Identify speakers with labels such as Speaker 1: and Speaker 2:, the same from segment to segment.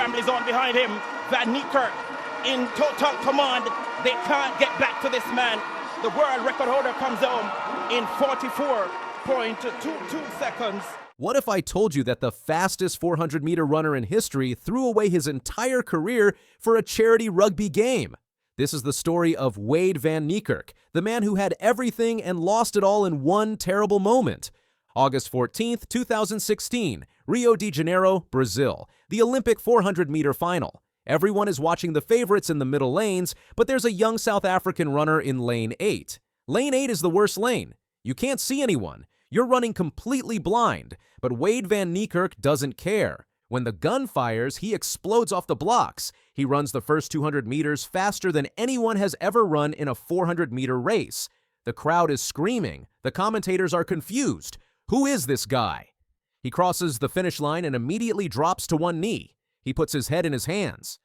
Speaker 1: scramble is on behind him. Van Niekerk in total command. They can't get back to this man. The world record holder comes home in 44.22 seconds.
Speaker 2: What if I told you that the fastest 400-meter runner in history threw away his entire career for a charity rugby game? This is the story of Wayde van Niekerk, the man who had everything and lost it all in one terrible moment. August 14th, 2016, Rio de Janeiro, Brazil, the Olympic 400-meter final. Everyone is watching the favorites in the middle lanes, but there's a young South African runner in lane 8. Lane 8 is the worst lane. You can't see anyone. You're running completely blind, but Wayde van Niekerk doesn't care. When the gun fires, he explodes off the blocks. He runs the first 200 meters faster than anyone has ever run in a 400-meter race. The crowd is screaming. The commentators are confused. Who is this guy? He crosses the finish line and immediately drops to one knee. He puts his head in his hands.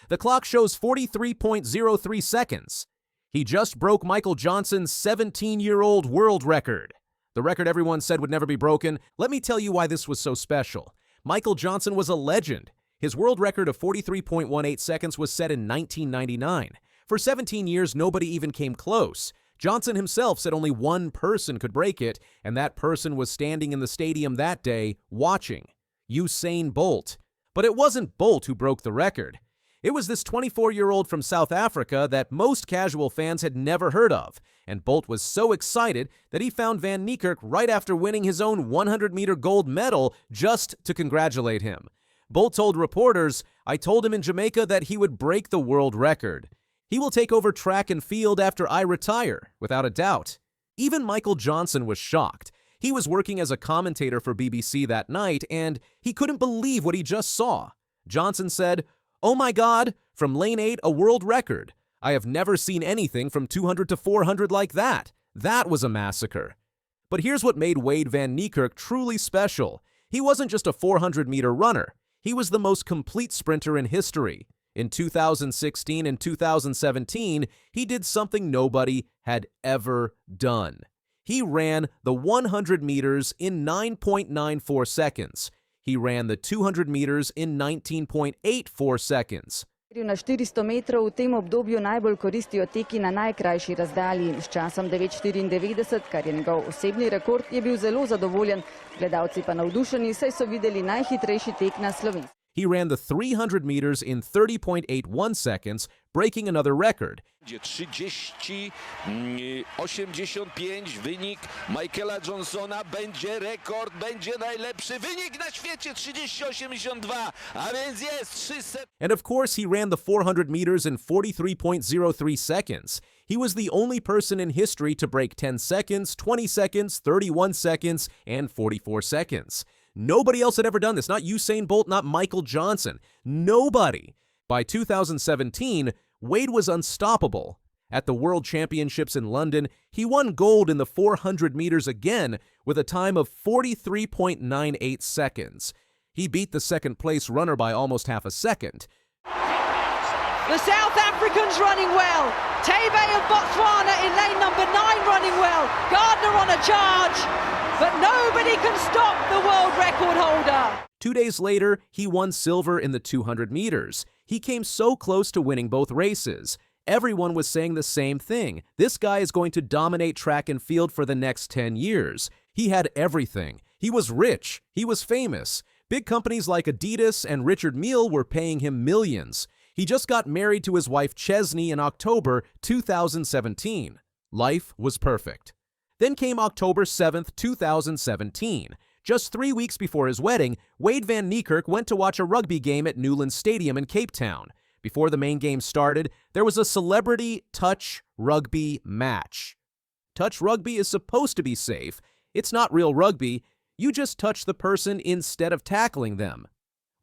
Speaker 2: The clock shows 43.03 seconds. He just broke Michael Johnson's 17-year-old world record. The record everyone said would never be broken. Let me tell you why this was so special. Michael Johnson was a legend. His world record of 43.18 seconds was set in 1999. For 17 years, nobody even came close. Johnson himself said only one person could break it, and that person was standing in the stadium that day, watching. Usain Bolt. But it wasn't Bolt who broke the record. It was this 24-year-old from South Africa that most casual fans had never heard of, and Bolt was so excited that he found Van Niekerk right after winning his own 100-meter gold medal just to congratulate him. Bolt told reporters, "I told him in Jamaica that he would break the world record. He will take over track and field after I retire, without a doubt." Even Michael Johnson was shocked. He was working as a commentator for BBC that night, and he couldn't believe what he just saw. Johnson said, "Oh my God, from lane 8, a world record. I have never seen anything from 200 to 400 like that. That was a massacre." But here's what made Wayde van Niekerk truly special. He wasn't just a 400-meter runner. He was the most complete sprinter in history. In 2016 and 2017, he did something nobody had ever done. He ran the 100 meters in 9.94 seconds. He ran the 200 meters in 19.84 seconds.
Speaker 3: Na 400 metrov v tem obdobju najbolj koristijo teki na najkrajši razdalji. S časom 9:94, kar je njegov osebni rekord, je bil zelo zadovoljen. Gledalci pa navdušeni, saj so videli najhitrejši tek na Slovenskem.
Speaker 2: He ran the 300 meters in 30.81 seconds, breaking another record.
Speaker 4: 30:85 wynik Michaela Johnsona, będzie rekord, będzie najlepszy wynik na świecie, 30:82, a więc jest 300.
Speaker 2: And of course, he ran the 400 meters in 43.03 seconds. He was the only person in history to break 10 seconds, 20 seconds, 31 seconds, and 44 seconds. Nobody else had ever done this, not Usain Bolt, not Michael Johnson. Nobody. By 2017, Wayde was unstoppable. At the World Championships in London, he won gold in the 400 meters again with a time of 43.98 seconds. He beat the second-place runner by almost half a second.
Speaker 5: The South Africans running well. Tebe of Botswana in lane number 9 running well. Gardner on a charge. But nobody can stop the world record holder.
Speaker 2: 2 days later, he won silver in the 200 meters. He came so close to winning both races. Everyone was saying the same thing. This guy is going to dominate track and field for the next 10 years. He had everything. He was rich. He was famous. Big companies like Adidas and Richard Mille were paying him millions. He just got married to his wife Chesney in October 2017. Life was perfect. Then came October 7th, 2017. Just 3 weeks before his wedding, Wayde van Niekerk went to watch a rugby game at Newlands Stadium in Cape Town. Before the main game started, there was a celebrity touch rugby match. Touch rugby is supposed to be safe. It's not real rugby. You just touch the person instead of tackling them.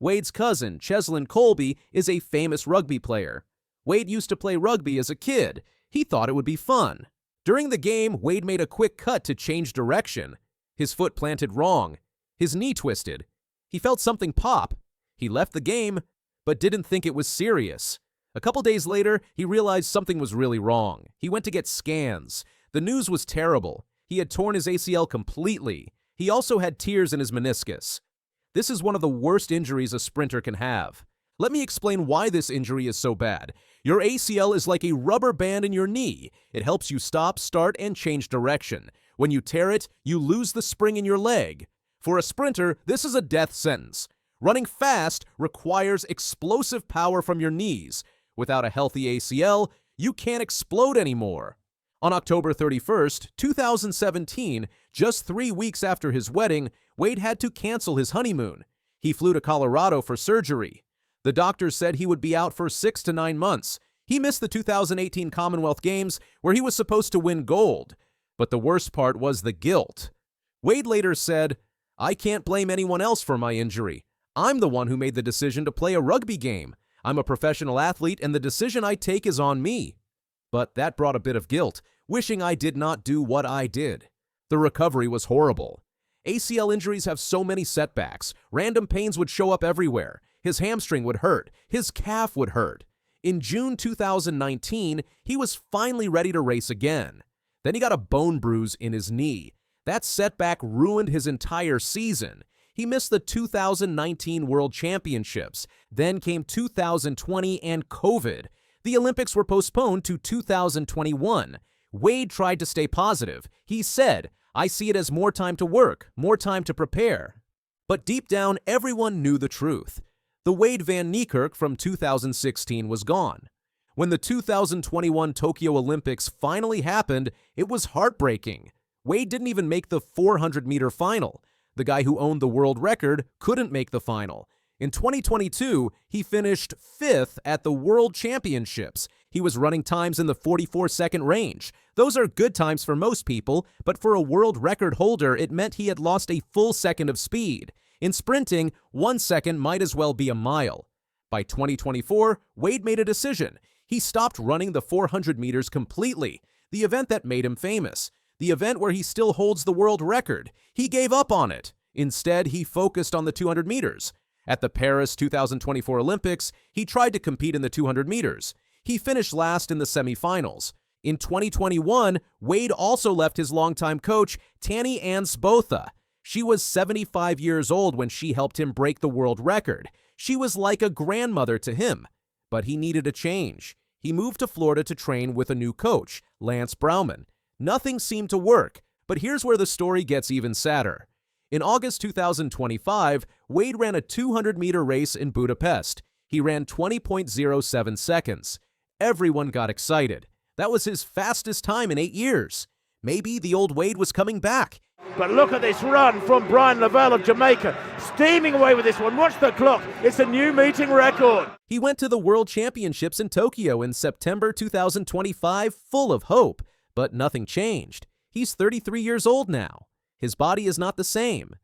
Speaker 2: Wayde's cousin, Cheslin Colby, is a famous rugby player. Wayde used to play rugby as a kid. He thought it would be fun. During the game, Wayde made a quick cut to change direction. His foot planted wrong. His knee twisted. He felt something pop. He left the game, but didn't think it was serious. A couple days later, he realized something was really wrong. He went to get scans. The news was terrible. He had torn his ACL completely. He also had tears in his meniscus. This is one of the worst injuries a sprinter can have. Let me explain why this injury is so bad. Your ACL is like a rubber band in your knee. It helps you stop, start, and change direction. When you tear it, you lose the spring in your leg. For a sprinter, this is a death sentence. Running fast requires explosive power from your knees. Without a healthy ACL, you can't explode anymore. On October 31st, 2017, just 3 weeks after his wedding, Wayde had to cancel his honeymoon. He flew to Colorado for surgery. The doctors said he would be out for 6 to 9 months. He missed the 2018 Commonwealth Games, where he was supposed to win gold. But the worst part was the guilt. Wayde later said, "I can't blame anyone else for my injury. I'm the one who made the decision to play a rugby game. I'm a professional athlete, and the decision I take is on me." But that brought a bit of guilt, wishing I did not do what I did. The recovery was horrible. ACL injuries have so many setbacks. Random pains would show up everywhere. His hamstring would hurt. His calf would hurt. In June 2019, he was finally ready to race again. Then he got a bone bruise in his knee. That setback ruined his entire season. He missed the 2019 World Championships. Then came 2020 and COVID. The Olympics were postponed to 2021. Wayde tried to stay positive. He said, "I see it as more time to work, more time to prepare." But deep down, everyone knew the truth. The Wayde van Niekerk from 2016 was gone. When the 2021 Tokyo Olympics finally happened, it was heartbreaking. Wayde didn't even make the 400-meter final. The guy who owned the world record couldn't make the final. In 2022, he finished 5th at the World Championships. He was running times in the 44-second range. Those are good times for most people, but for a world record holder, it meant he had lost a full second of speed. In sprinting, 1 second might as well be a mile. By 2024, Wayde made a decision. He stopped running the 400 meters completely, the event that made him famous, the event where he still holds the world record. He gave up on it. Instead, he focused on the 200 meters. At the Paris 2024 Olympics, he tried to compete in the 200 meters. He finished last in the semifinals. In 2021, Wayde also left his longtime coach, Tanni Ansbotha. She was 75 years old when she helped him break the world record. She was like a grandmother to him. But he needed a change. He moved to Florida to train with a new coach, Lance Brauman. Nothing seemed to work, but here's where the story gets even sadder. In August 2025, Wayde ran a 200-meter race in Budapest. He ran 20.07 seconds. Everyone got excited. That was his fastest time in 8 years. Maybe the old Wayde was coming back.
Speaker 1: But look at this run from Brian Lavelle of Jamaica, steaming away with this one. Watch the clock. It's a new meeting record.
Speaker 2: He went to the World Championships in Tokyo in September 2025 full of hope, but nothing changed. He's 33 years old now. His body is not the same.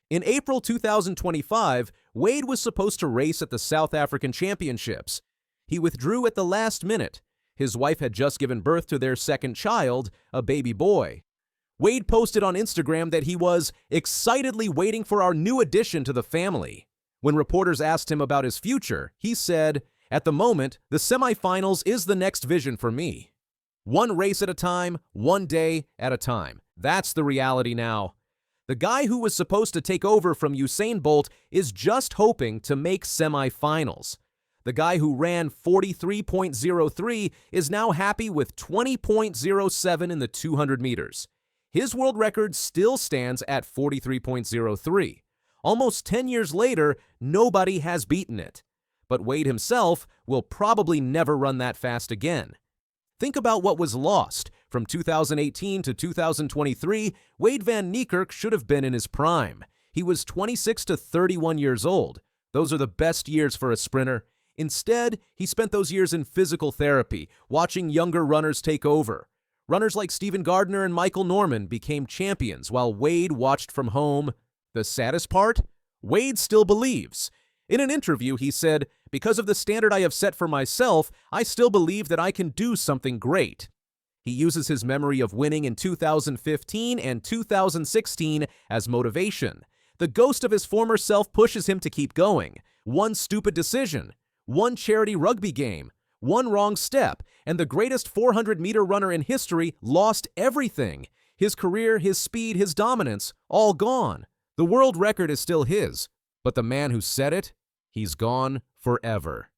Speaker 2: In April 2025, Wayde was supposed to race at the South African Championships. He withdrew at the last minute. His wife had just given birth to their second child, a baby boy. Wayde posted on Instagram that he was excitedly waiting for our new addition to the family. When reporters asked him about his future, he said, "At the moment, the semifinals is the next vision for me. One race at a time, one day at a time. That's the reality now." The guy who was supposed to take over from Usain Bolt is just hoping to make semifinals. The guy who ran 43.03 is now happy with 20.07 in the 200 meters. His world record still stands at 43.03. Almost 10 years later, nobody has beaten it. But Wayde himself will probably never run that fast again. Think about what was lost. From 2018 to 2023, Wayde van Niekerk should have been in his prime. He was 26 to 31 years old. Those are the best years for a sprinter. Instead, he spent those years in physical therapy, watching younger runners take over. Runners like Stephen Gardner and Michael Norman became champions while Wayde watched from home. The saddest part? Wayde still believes. In an interview, he said, "Because of the standard I have set for myself, I still believe that I can do something great." He uses his memory of winning in 2015 and 2016 as motivation. The ghost of his former self pushes him to keep going. One stupid decision, one charity rugby game, one wrong step, and the greatest 400-meter runner in history lost everything. His career, his speed, his dominance, all gone. The world record is still his, but the man who set it He's gone forever.